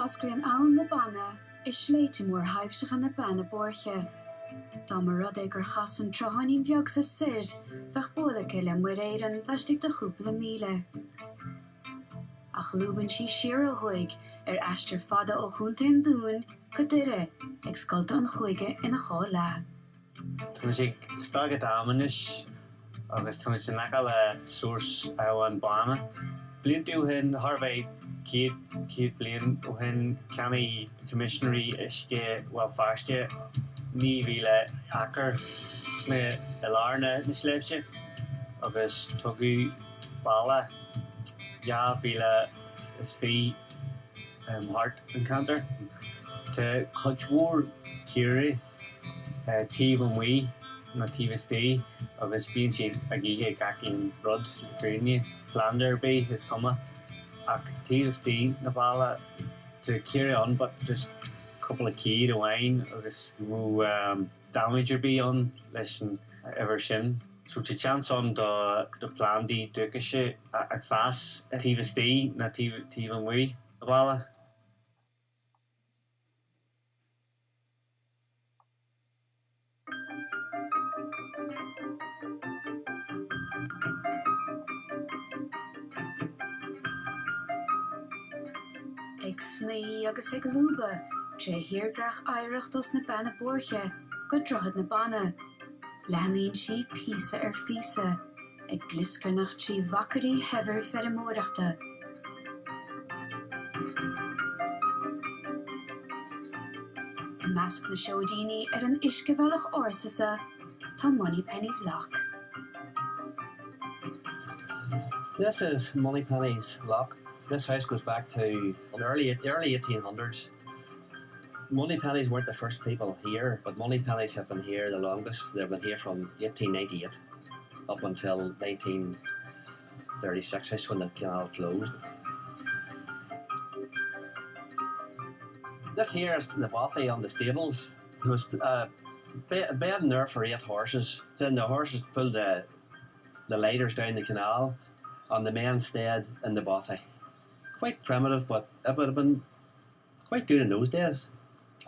oscraíonn ann na Banna is sléite mór haibseach na Banna borche. Tá mar rud é gur chasan trochaín bheag sa sid bheith bolacha le muir éireann leistigh de chúpla míle. Ach lúbann sí siar a chuig aistir fada ó chunta an dún go dtire ag scoilta an chuige ina chá le. Tá sé spelgad amanis agus tá sé nacal le source an Banna. Blian tú hin Harvey céad blian ó hin ceannaí commissionary isce welfarste ní bhíle achar sna ilarna na sléibhte agus tugu balla bhíle is fí hart encounter te chudhór Corry tíomh an mhaí na tíomh agus bíonn siad a gcíthe gacíonn rud fríne Flander bé is cuma ach tíomh na balla to carry on but just couple of key to wine agus bhú damager bí on leis an ever sin. So te chance on the plan di dúcha ag fás tíomh na tíomh an mhaí na balla. Ag snaí agus ag lúba tre hiargrach aireachtas na Banna borche go drochad na Banna. Leanaíonn si písa físa ag gliscarnacht si vacarí hever ferimóireachta. I measc na seodíní an iscevelach orsasa tá Moneypenny's Loch. This is Moneypenny's Loch. This house goes back to the early 1800s. Moneypenny's weren't the first people here, but Moneypenny's have been here the longest. They've been here from 1898 up until 1936 when the canal closed. This here is the bothy on the stables. It was a bed in there for 8 horses. Then the horses pulled the lighters down the canal and the men stayed in the bothy. Quite primitive, but it would have been quite good in those days.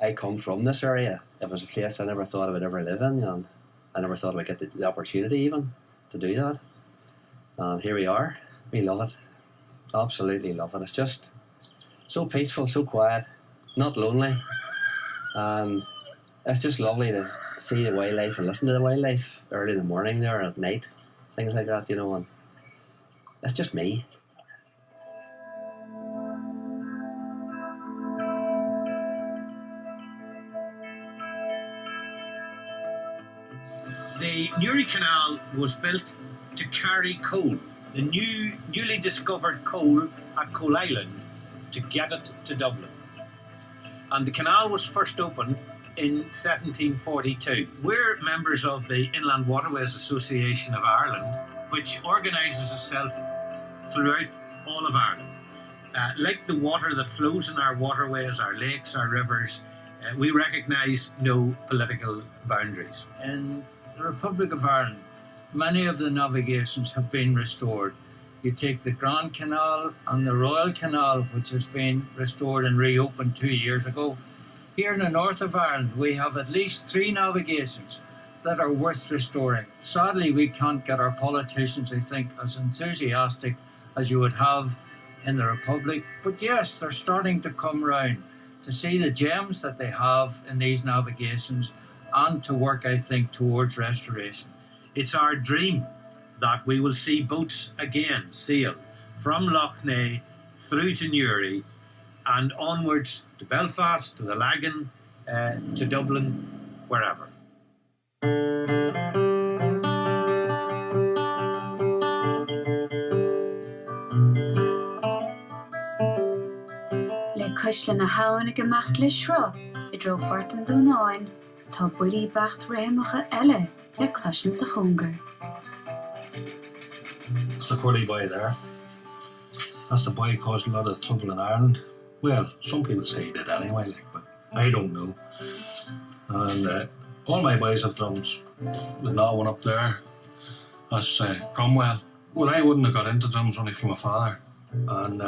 I come from this area. It was a place I never thought I would ever live in, and I never thought I would get the opportunity even to do that. And here we are. We love it. Absolutely love it. It's just so peaceful, so quiet, not lonely. And it's just lovely to see the wildlife and listen to the wildlife early in the morning there and at night. Things like that, you know, and it's just me. The Newry Canal was built to carry coal, the newly discovered coal at Coal Island, to get it to Dublin. And the canal was first opened in 1742. We're members of the Inland Waterways Association of Ireland, which organises itself throughout all of Ireland. Like the water that flows in our waterways, our lakes, our rivers, we recognise no political boundaries. In the Republic of Ireland, many of the navigations have been restored. You take the Grand Canal and the Royal Canal, which has been restored and reopened 2 years ago. Here in the north of Ireland, we have at least 3 navigations that are worth restoring. Sadly, we can't get our politicians, I think, as enthusiastic as you would have in the Republic. But yes, they're starting to come round to see the gems that they have in these navigations and to work, I think, towards restoration. It's our dream that we will see boats again sail from Lough Neagh through to Newry and onwards to Belfast, to the Lagan, to Dublin, wherever. Le cuisle na hain ag amacht le shrub, I dro fort an dúnáin, tá buí bacht réimecha eile le cluisin sa chungar. It's the Corry boy there. That's the boy who caused a lot of trouble in Ireland. Well, some people say he did anyway, but I don't know. And all my boys have drums. There's another one up there. That's Cromwell. Well, I wouldn't have got into drums only from my father. and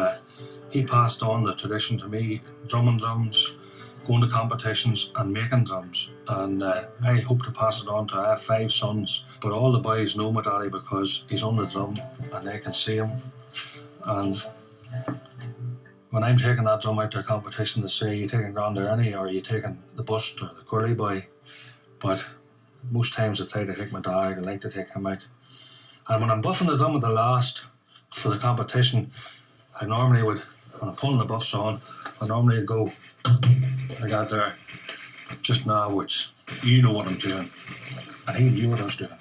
he passed on the tradition to me, drumming drums, going to competitions and making drums, and I hope to pass it on to I have 5 sons, but all the boys know my daddy because he's on the drum and they can see him. And when I'm taking that drum out to a competition, they say, you taking Grand Ernie or you taking the bust or the Corry boy, but most times it's either take my dad, I like to take him out. And when I'm buffing the drum at the last for the competition, I normally would, when I'm pulling the buffs on, I normally go like that there, just now, which you know what I'm doing, and he knew what I was doing.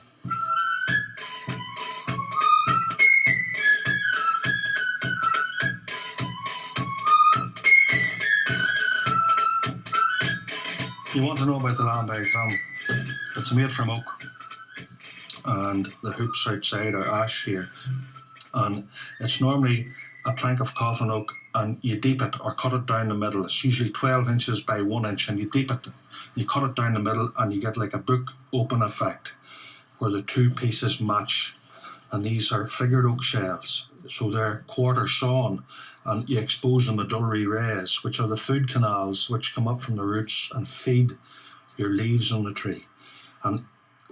You want to know about the Lamberg drum? It's made from oak, and the hoops outside are ash here, and it's normally a plank of coffin oak, and you deep it or cut it down the middle. It's usually 12 inches by 1 inch, and you deep it, you cut it down the middle, and you get like a book open effect where the 2 pieces match. And these are figured oak shells, so they're quarter sawn, and you expose the medullary rays, which are the food canals which come up from the roots and feed your leaves on the tree. And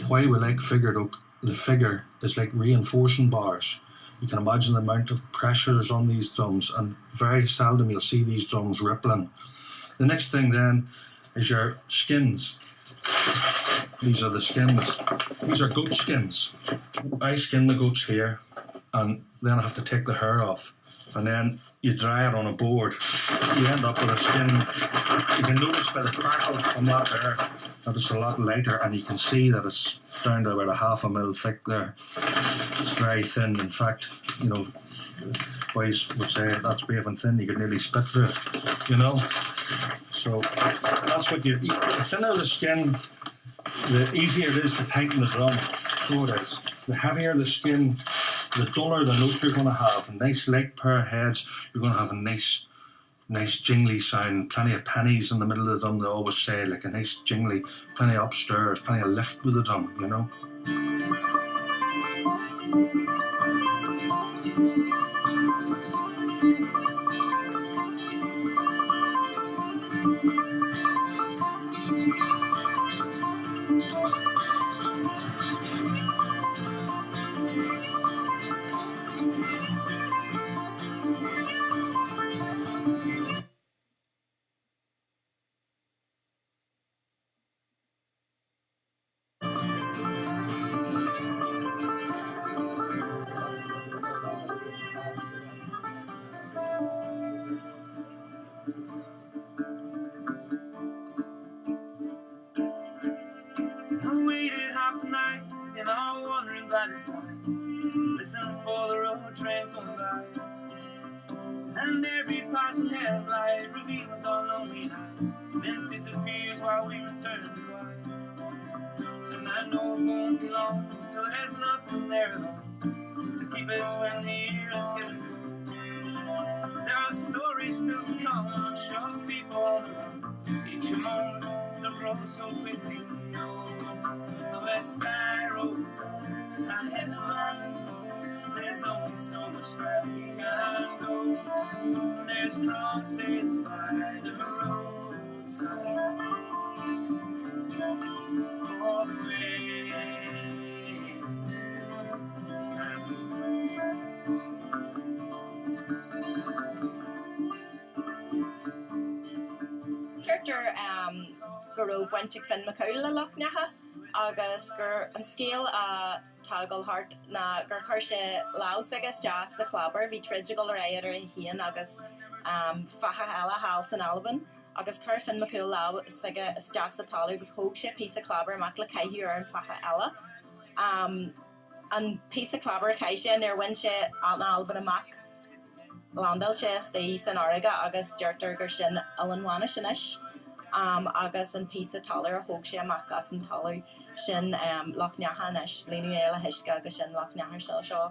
why we like figured oak, the figure is like reinforcing bars. You can imagine the amount of pressure there's on these drums, and very seldom you'll see these drums rippling. The next thing then is your skins. These are the skins. These are goat skins. I skin the goats here, and then I have to take the hair off, and then you dry it on a board. You end up with a skin. You can notice by the crackle on that there that it's a lot lighter, and you can see that it's down to about a 1/2 mil thick there. It's very thin. In fact, you know, boys would say that's waving thin. You could nearly spit through it, you know. So that's what you. The thinner the skin, the easier it is to tighten the drum. So it is. The heavier the skin, the duller the note you're going to have. A nice light pair of heads, you're going to have a nice jingly sound. Plenty of pennies in the middle of the drum, they always say, like a nice jingly, plenty of upstairs, plenty of lift with the drum, you know. I waited half the night and I'm wandering by the side, listening for the road trains going by, and every passing headlight reveals our lonely night, then disappears while we return to quiet. And I know it won't be long till there's nothing there at all to keep us when the year is getting cold. There are stories still to come, I'm sure people on the road, each moment that grows so quickly. The west sky rolls up ahead of us. There's only so much further you can go. There's crosses by the roadside all the way to San Turter guru buintig fin macaul a loch neha agus gur an scéal a tagal hart na gur chuir sé laos agus jazz the clabber hí tridigal ar éidir a hían agus facha eile hall san Alban agus chuir fin macaul lao sige is jazz a talú agus thóg sé pís a clabber amach le caiithú ar an facha eile an pís a clabber caiise nar win sé an Alban amach landal sé stí san áige agus deirtar gur sin alanhána sin is agus an pís a talar a thóg sé amach as an talar sin Loch Neachan is líonú éile hiisce agus sin Loch Neachar seo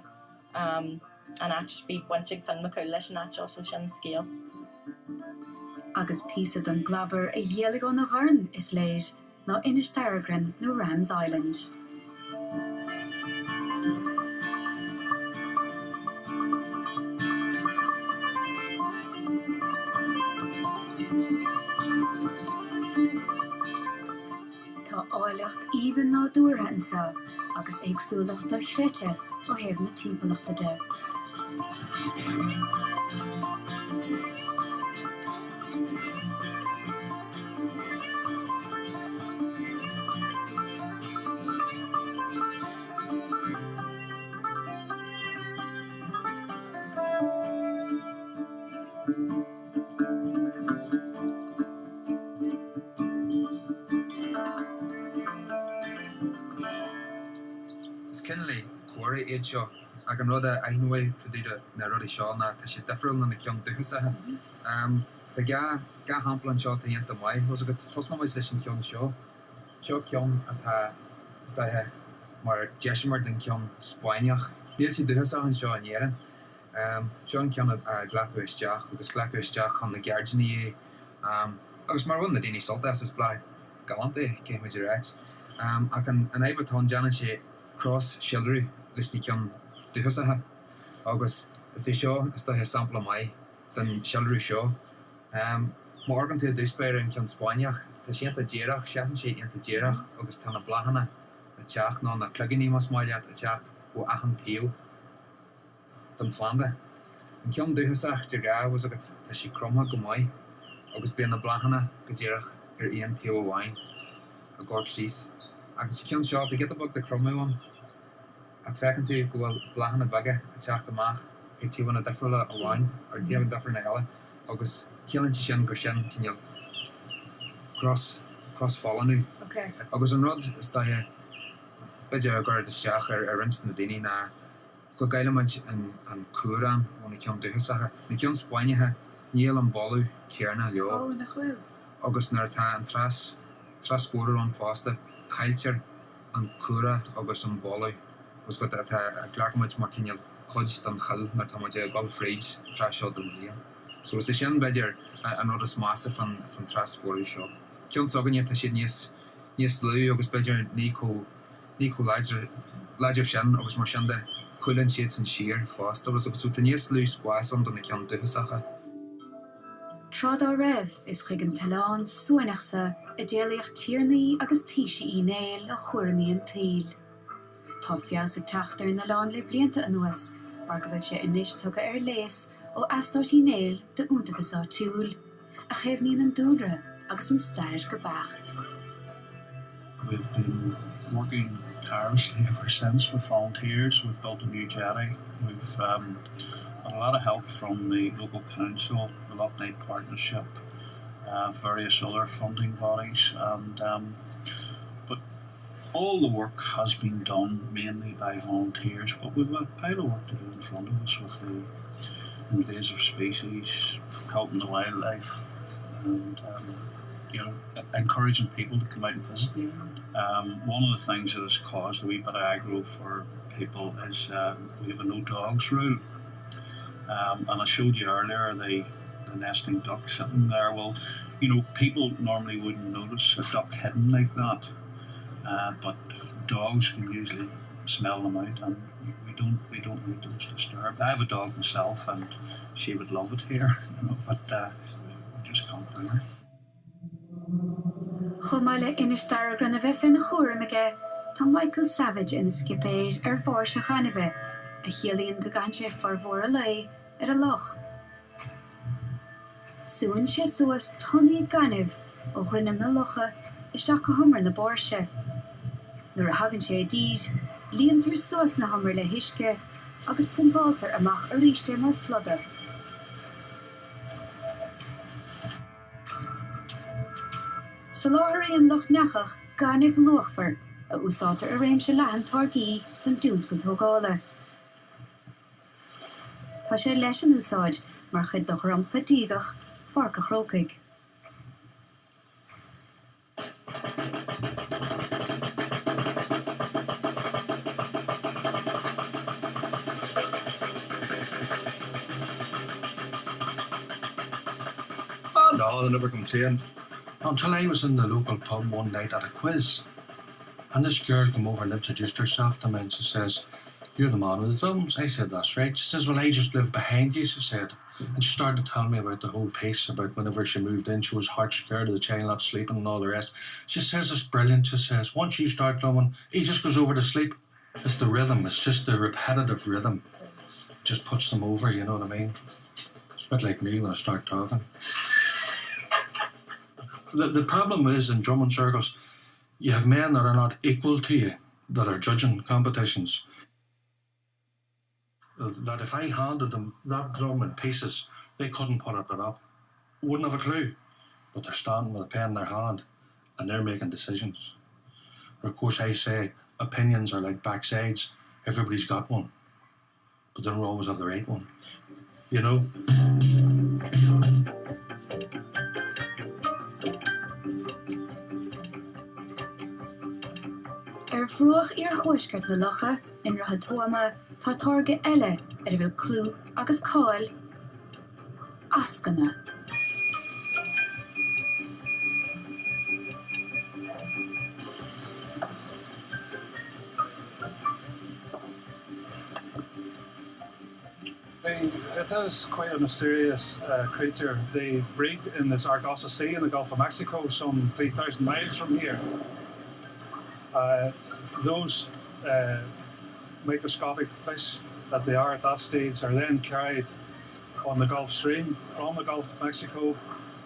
an ait bhí buintig fin macaul leis an ait seo sin scéal. Agus písa don glabar a dhéalaigh ó na gharn is léir ná inis Daragran nó Rams Island. Tá áileacht even ná dúra ansa, agus éagsúlacht do chreite ó hebh na timpachta de. Kinley, Corry Eoghan, ag an rud a einhfuil fudíide na rudí seo na tá sé difriúil na ceann duchasathe. Tá ga hamplan seo a dhéanta mai, was a go tosna mai leis an ceann seo. Seo ceann atá stathe mar deisiamar den ceann Spáineach. Níl sí duchasach an seo an éireann. Seo an ceann a ghlacu isteach, agus ghlacu isteach chun na geardaní agus mar bhfuil na daoine soltas is blá galant é, céim is réit. Ach an éibeatán deanna sé cross shildru leis ní ceann duchasathe agus is é seo is stathe sampla mai den shildru seo. Má organ tú dúspéir an ceann Spáineach, tá sé anta déireach, seaan sé anta déireach agus tána blachanna a teach ná na cluganí mas mailead a teacht ó achan tío den Flanda. An ceann duchasach tir gá was agad tá sí cromha go mai agus bíon na blachanna go déireach ar aon tío amháin a gcór síos. Agus ceann seo be get abog de cromúam ag fecinn tú go bhfuil blachanna bage a teacht amach ar tíomhna difriúla amháin ar tíomh difriúna eile agus ceann sin gur sin cinneal cross fálanú. Okay. Agus an rud is stathe beidir a gur isteach ar rinst na daoine na go gaiilemuid an cuaran óna ceann duchasathe. Na ceann Spáinethe níl an bolú cearna leo. Oh, na chfuil. Agus nar tá an trasfórar an fásta cailtear an cura agus an bolú. Agus go tá a ghlacamuid mar cinneal chuid don chal nar tá muid a gáil fréid traseo don blian. So is sin beidir an rud is massa fan trasfórar seo. Ceann sogan tá siad níos lú agus beidir ní có láidir sin agus mar sin de chuilann siad san siar fásta agus sú tá níos lú spásan don na ceann duchasacha. Trád á raibh is chuig an talán suainachsa a déalaíocht tíornaí agus tíise í néil a chuirmí an tail. Tá fias ag teachtar na lán le blianta anuas, mar go bhfuil sé inis tuga ar léas ó astáirtí néil de úntachas á túúl, a chéimhníonn an dúlra agus an stair go bacht. We've been working tirelessly ever since with volunteers. We've built a new jetty. We've had a lot of help from the local council, the Loch Night Partnership, various other funding bodies, and but all the work has been done mainly by volunteers. But we've a pile of work to do in front of us with the invasive species, helping the wildlife, and encouraging people to come out and visit the island. One of the things that has caused a wee bit of aggro for people is we have a no dogs rule. And I showed you earlier the nesting duck sitting there. Well, people normally wouldn't notice a duck hidden like that, but dogs can usually smell them out, and we don't need those disturbed. I have a dog myself, and she would love it here, but we just can't bring her. Chomáile inis dargan a bheith na chóirmige, tá Michael Savage in skipéid ar bhór sa chanimhe, a chialaíonn go ganse far bhór a lei ar a loch. Suann sé suas tonnaí ganibh ó chruinnim na locha isteach go humar na bórse. Nuair a hagann sé díd, líontar suas na humar le hiisce agus pumpáiltar amach a ríiste mar flodder. Sa láthraíonn Loch Neachach ganibh luachfar a úsátar a réimse lehan targaí don dúns go tógála. Tá sé leis an úsáid mar chud do ramcha dígach farca chrócaig. Oh no, they never complained. Until I was in the local pub one night at a quiz. And this girl came over and introduced herself to me and she says, "You're the man with the drums." I said, "That's right." She says, "Well, I just live behind you," she said. And she started to tell me about the whole piece, about whenever she moved in, she was heart scared of the child not sleeping and all the rest. She says, "It's brilliant." She says, "Once you start drumming, he just goes over to sleep." It's the rhythm. It's just the repetitive rhythm. Just puts them over, you know what I mean? It's a bit like me when I start talking. The problem is, in drumming circles, you have men that are not equal to you, that are judging competitions. That if I handed them that drum in pieces, they couldn't put it up. Wouldn't have a clue. But they're standing with a pen in their hand and they're making decisions. But of course, I say opinions are like backsides. Everybody's got one. But they don't always have the right one. You know? Vroeg huisceart na lucha in ratha tuama tá táirge eile bhfuil clú agus cáil ascanna. It is quite a mysterious creature. They breed in the Sargasso Sea in the Gulf of Mexico, some 3,000 miles from here. Those microscopic fish, as they are at that stage, are then carried on the Gulf Stream from the Gulf of Mexico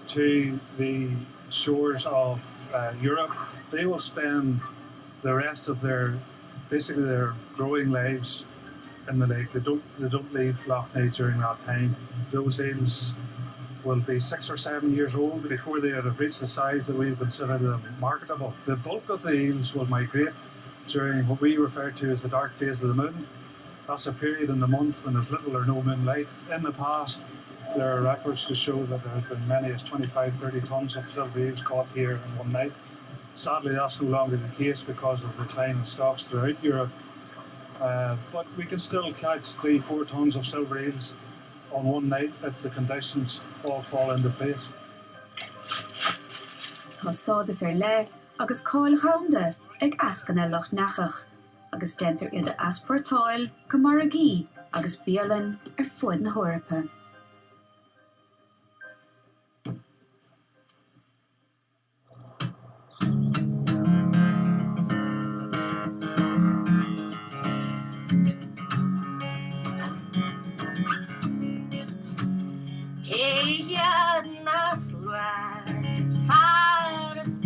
to the shores of Europe. They will spend the rest of their growing lives in the lake. They don't leave Lough Neagh during that time. Those eels will be 6 or 7 years old before they have reached the size that we consider them marketable. The bulk of the eels will migrate during what we refer to as the dark phase of the moon. That's a period in the month when there's little or no moonlight. In the past, there are records to show that there have been many as 25-30 tons of silver eels caught here in one night. Sadly, that's no longer the case because of the decline in stocks throughout Europe. But we can still catch 3-4 tons of silver eels on one night if the conditions all fall into place. Tá stádas le agus cáil chaunda ag ascanna Lough Neagh agus dentar iad aspartáil go mar a gí agus bíalann fuad na hórappa.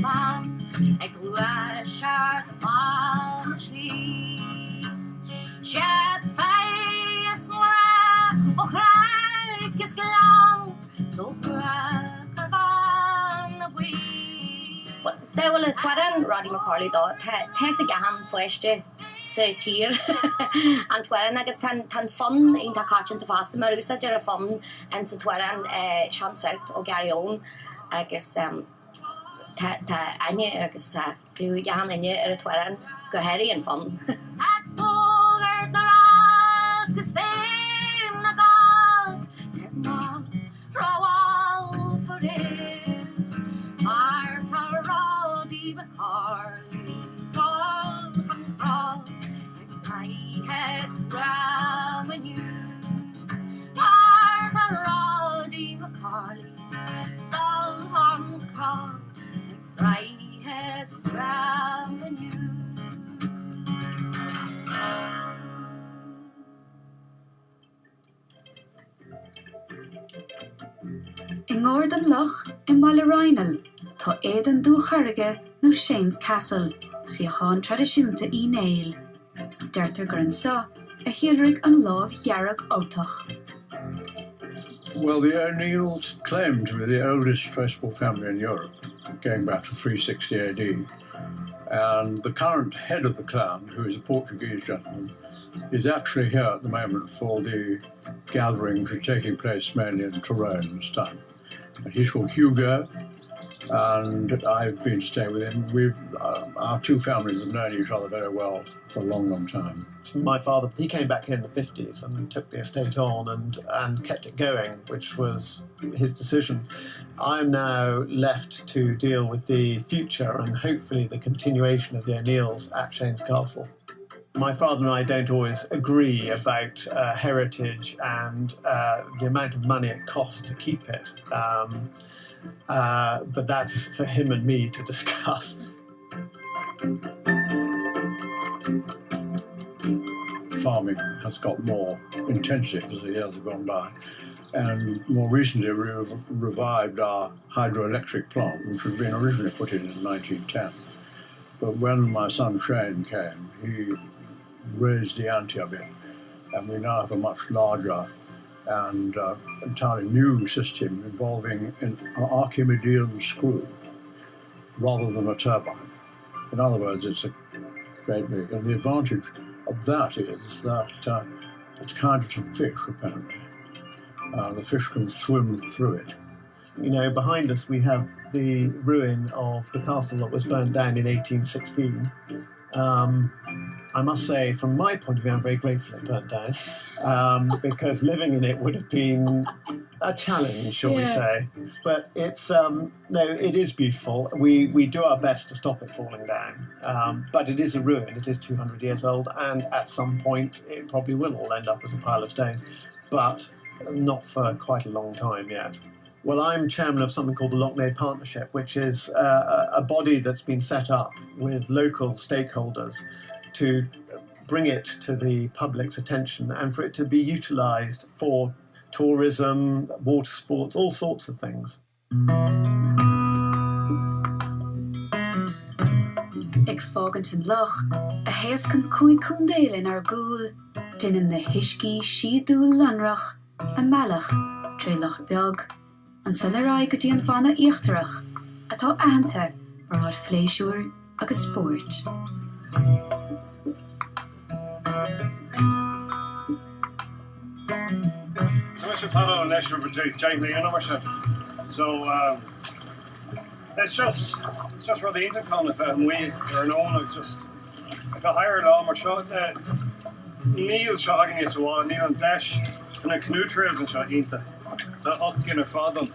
Bann, ag luair seart bháil na slí. Siad feis mra ó chraig is glán, so craig ar bhan na bhuí. There will a twaran Roddy McCarley dot tes a gahan fuiste sa tír an twaran agus tan fun in ta catchin ta fast mar usa der fun and sa twaran chants out o Gary Owen agus ta anya agus ta glú gahan anya ar a twaran go hairy and fun. Over the ras gus fame na gas ma rawal for it Martha Roddy McCarley God and God I had ramen you Martha Roddy McCarley Dal on crowd I had ramen you In Gordon Loch in Malarainal, tá éan dú charige nó Shane's Castle, si Eoghan tradiisiúnta í Nail. Deirtar gur an sa, a hielrig an láh Yarrag Ultach. Well, the O'Neills claim to be the oldest traceable family in Europe, going back to 360 AD. And the current head of the clan, who is a Portuguese gentleman, is actually here at the moment for the gatherings which are taking place mainly in Tyrone this time. And he's called Hugo, and I've been to stay with him. Our two families have known each other very well for a long, long time. My father, he came back here in the 50s and took the estate on and kept it going, which was his decision. I'm now left to deal with the future and hopefully the continuation of the O'Neills at Shane's Castle. My father and I don't always agree about heritage and the amount of money it costs to keep it. But that's for him and me to discuss. Farming has got more intensive as the years have gone by, and more recently we've revived our hydroelectric plant, which had been originally put in 1910. But when my son Shane came, he raised the ante a bit, and we now have a much larger and entirely new system involving an Archimedean screw rather than a turbine. In other words, it's a great big, and the advantage of that is that it's kinder to fish, apparently. The fish can swim through it. You know, behind us we have the ruin of the castle that was burnt down in 1816. I must say, from my point of view, I'm very grateful it burnt down, because living in it would have been a challenge, shall we say. But it's, no, it is beautiful. We do our best to stop it falling down. But it is a ruin. It is 200 years old, and at some point it probably will all end up as a pile of stones. But not for quite a long time yet. Well, I'm chairman of something called the Lochnaid Partnership, which is a body that's been set up with local stakeholders to bring it to the public's attention and for it to be utilised for tourism, water sports, all sorts of things. Ag fágant an loch, a héas can cúi cúndéil in ar gúil, dinan na hiiscí siadúil lanrach, a mealach, trélach beag, an san arai go dtí an bhanna íochtarach, atá aanta ar ád fléisiúr agus sport. So it's just where the intercom if we are known just like a higher law mar shot Neil shotting is one Neil and Dash and a canoe trails and shot into that up in a fathom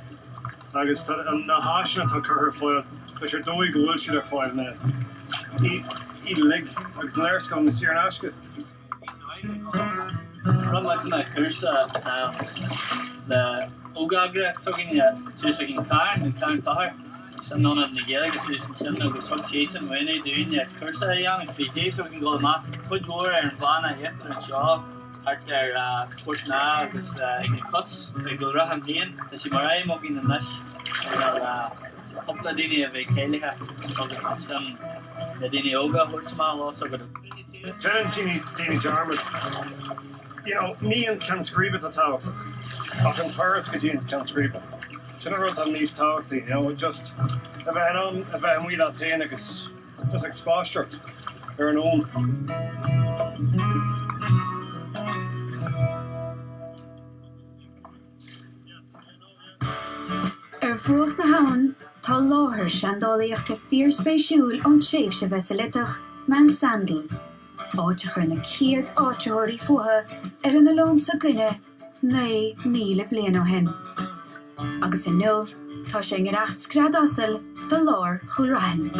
agus an na hasna to her foil because you're doing gold shit foil na eat leg agus there's coming to see an aska Run like na cursa the Eoghan sucking sucking car and car so none of the yellow agus succeeding when they doing the cursa young BJ so we can go to map put war and Bann after and shaw at their push now agus in the cuts they go rahan heen the si marai mogging the nest couple of dini of Keliha agus some the dini Eoghan hurts my also got Dini Jarman you know Neil can scream at the top Often Paris could you can scream it. Shouldn't wrote on these talk you know just if I'm we that thing it's just exposure they're an own. Vroeg na haan, tá láthir seandálaíocht a fíor spéisiúil ón tréimh se bheits a litach na an sandal. Áiteachar na cíad áiteóirí fuatha ar an alón sa gine 9,000 bliain ó hen. Agus in nuamh, tá sé gur 8 grad asal de lár chuail rathinn.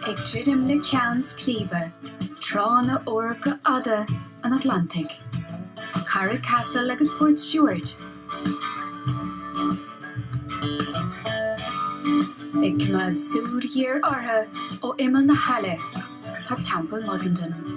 Ag dridim le ceann scríbe, trána orca ada an Atlantic. Corry Castle agus Port Stewart. Ag cumad súr hir ortha ó imel na halle, tá teampall Mussenden.